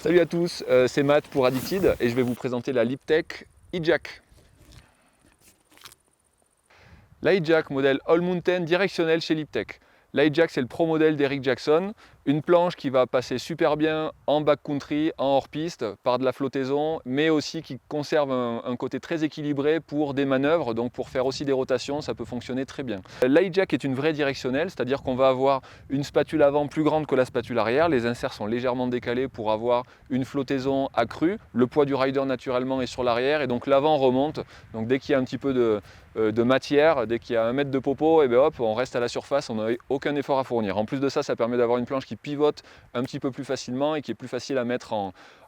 Salut à tous, c'est Matt pour Addicted et je vais vous présenter la Liptech E-Jack. La E-Jack modèle All Mountain directionnel chez Liptech. La E-Jack, c'est le pro modèle d'Eric Jackson, une planche qui va passer super bien en backcountry, en hors-piste, par de la flottaison, mais aussi qui conserve un côté très équilibré pour des manœuvres, donc pour faire aussi des rotations, ça peut fonctionner très bien. La E-Jack est une vraie directionnelle, c'est-à-dire qu'on va avoir une spatule avant plus grande que la spatule arrière, les inserts sont légèrement décalés pour avoir une flottaison accrue, le poids du rider naturellement est sur l'arrière et donc l'avant remonte, donc dès qu'il y a un petit peu de matière, dès qu'il y a 1 mètre de popo, et bien hop, on reste à la surface, on n'a aucun effort à fournir. En plus de ça, ça permet d'avoir une planche qui pivote un petit peu plus facilement et qui est plus facile à mettre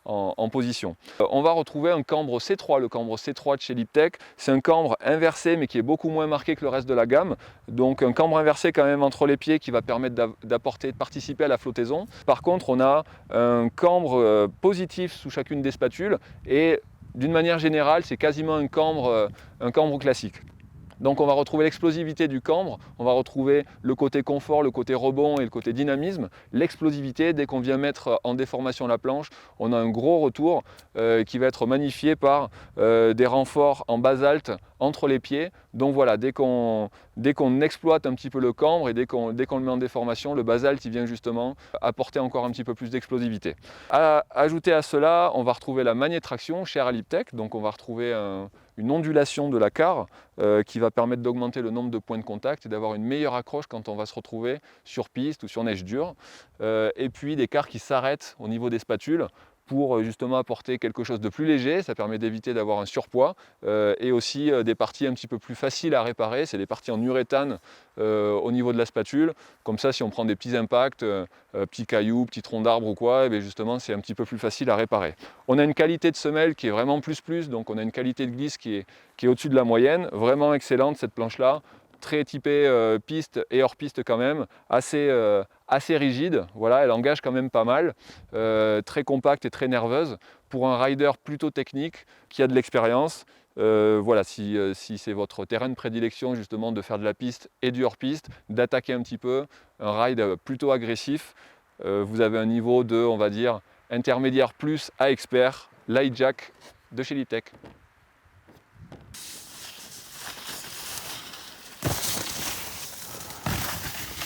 en position. On va retrouver un cambre C3, le cambre C3 de chez Liptech. C'est un cambre inversé mais qui est beaucoup moins marqué que le reste de la gamme. Donc un cambre inversé quand même entre les pieds qui va permettre de participer à la flottaison. Par contre, on a un cambre positif sous chacune des spatules et d'une manière générale, c'est quasiment un cambre classique. Donc on va retrouver l'explosivité du cambre, on va retrouver le côté confort, le côté rebond et le côté dynamisme. L'explosivité, dès qu'on vient mettre en déformation la planche, on a un gros retour qui va être magnifié par des renforts en basalte entre les pieds. Donc voilà, dès qu'on exploite un petit peu le cambre et dès qu'on le met en déformation, le basalte il vient justement apporter encore un petit peu plus d'explosivité. Ajouter à cela, on va retrouver la magnétraction chère à Liptech, donc on va retrouver une ondulation de la carre qui va permettre d'augmenter le nombre de points de contact et d'avoir une meilleure accroche quand on va se retrouver sur piste ou sur neige dure. Et puis des carres qui s'arrêtent au niveau des spatules pour justement apporter quelque chose de plus léger, ça permet d'éviter d'avoir un surpoids et aussi des parties un petit peu plus faciles à réparer, c'est des parties en uréthane au niveau de la spatule, comme ça si on prend des petits impacts, petits cailloux, petits troncs d'arbres ou quoi, et bien justement c'est un petit peu plus facile à réparer. On a une qualité de semelle qui est vraiment plus, donc on a une qualité de glisse qui est au-dessus de la moyenne, vraiment excellente cette planche-là, très typée piste et hors piste quand même, assez rigide, voilà, elle engage quand même pas mal, très compacte et très nerveuse pour un rider plutôt technique qui a de l'expérience. Voilà, si c'est votre terrain de prédilection justement de faire de la piste et du hors-piste, d'attaquer un petit peu, un ride plutôt agressif, vous avez un niveau de, on va dire, intermédiaire plus à expert, la E-Jack de chez Liptech.